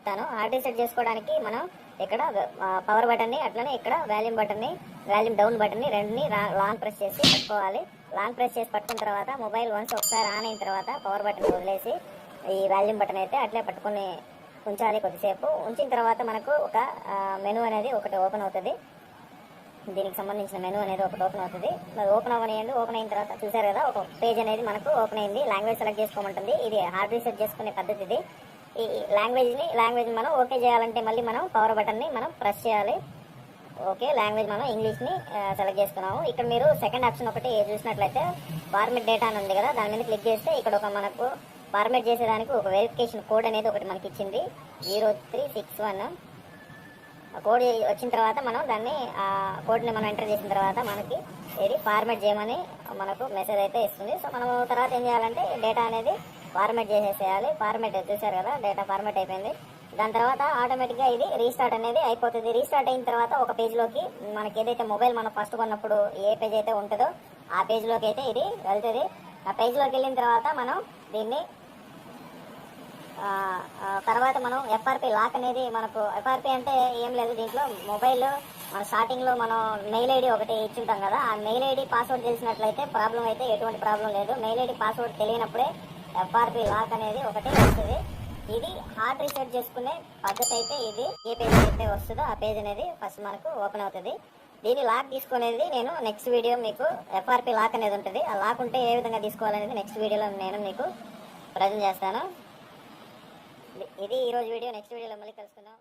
Hard reset చేసుకోవడానికి మనం ఇక్కడ పవర్ బటన్ని అట్లనే ఇక్కడ వాల్యూమ్ డౌన్ బటన్ని రెండుని లాంగ్ ప్రెస్ చేసి పట్టుకోవాలి. లాంగ్ ప్రెస్ చేసి పట్టుకున్న తర్వాత మొబైల్ వన్స్ ఒకసారి ఆన్ అయిన తర్వాత పవర్ బటన్ వదిలేసి ఈ వాల్యూమ్ బటన్ అయితే అట్లే పట్టుకుని ఉంచాలి. కొద్దిసేపు ఉంచిన తర్వాత మనకు ఒక మెనూ అనేది ఒకటి ఓపెన్ అవుతుంది. దీనికి సంబంధించిన మెనూ అనేది ఒకటి ఓపెన్ అవుతుంది. ఓపెన్ అయిన తర్వాత చూసారు కదా, ఒక పేజ్ అనేది మనకు ఓపెన్ అయింది. లాంగ్వేజ్ సెలెక్ట్ చేసుకోమంటుంది. ఇది హార్డ్ రీసెట్ చేసుకునే పద్ధతి ఇది. ఈ లాంగ్వేజ్ మనం ఓకే చేయాలంటే మళ్ళీ మనం పవర్ బటన్ని మనం ప్రెస్ చేయాలి. ఓకే, లాంగ్వేజ్ మనం ఇంగ్లీష్ని సెలెక్ట్ చేసుకున్నాము. ఇక్కడ మీరు సెకండ్ ఆప్షన్ ఒకటి చూసినట్లయితే ఫార్మెట్ డేటా అని ఉంది కదా, దాని మీద క్లిక్ చేస్తే ఇక్కడ ఒక మనకు ఫార్మెట్ చేసేదానికి ఒక వెరిఫికేషన్ కోడ్ అనేది ఒకటి మనకి ఇచ్చింది 0361. కోడ్ వచ్చిన తర్వాత మనం దాన్ని కోడ్ని మనం ఎంటర్ చేసిన తర్వాత మనకి ఇది ఫార్మెట్ చేయమని మనకు మెసేజ్ అయితే ఇస్తుంది. సో మనం తర్వాత ఏం చేయాలంటే డేటా అనేది ఫార్మెట్ చేసేసేయాలి. ఫార్మెట్ చూసారు కదా, డేటా ఫార్మెట్ అయిపోయింది. దాని తర్వాత ఆటోమేటిక్గా ఇది రీస్టార్ట్ అనేది అయిపోతుంది. రీస్టార్ట్ అయిన తర్వాత ఒక పేజ్లోకి మనకి ఏదైతే మొబైల్ మనం ఫస్ట్ కొన్నప్పుడు ఏ పేజ్ అయితే ఉంటుందో ఆ పేజ్లోకి అయితే ఇది వెళ్తుంది. ఆ పేజ్లోకి వెళ్ళిన తర్వాత మనం దీన్ని తర్వాత మనం ఎఫ్ఆర్పి లాక్ అనేది మనకు ఎఫ్ఆర్పి అంటే ఏం లేదు, దీంట్లో మొబైల్ మన స్టార్టింగ్లో మనం మెయిల్ ఐడి ఒకటి ఇచ్చుంటాం కదా, ఆ మెయిల్ ఐడి పాస్వర్డ్ తెలిసినట్లయితే ప్రాబ్లం అయితే ఎటువంటి ప్రాబ్లం లేదు. మెయిల్ ఐడి పాస్వర్డ్ తెలియనప్పుడే ఎఫ్ఆర్పి లాక్ అనేది ఒకటి వస్తుంది. ఇది హార్డ్ రీసెట్ చేసుకునే పద్ధతి అయితే ఇది. ఏ పేజ్ అయితే వస్తుందో ఆ పేజ్ అనేది ఫస్ట్ మనకు ఓపెన్ అవుతుంది. దీన్ని లాక్ తీసుకునేది నేను నెక్స్ట్ వీడియో మీకు ఎఫ్ఆర్పి లాక్ అనేది ఉంటుంది. ఆ లాక్ ఉంటే ఏ విధంగా తీసుకోవాలనేది నెక్స్ట్ వీడియోలో నేను మీకు ప్రజెంట్ చేస్తాను. ఇది ఈరోజు వీడియో. నెక్స్ట్ వీడియోలో మళ్ళీ కలుసుకుందాం.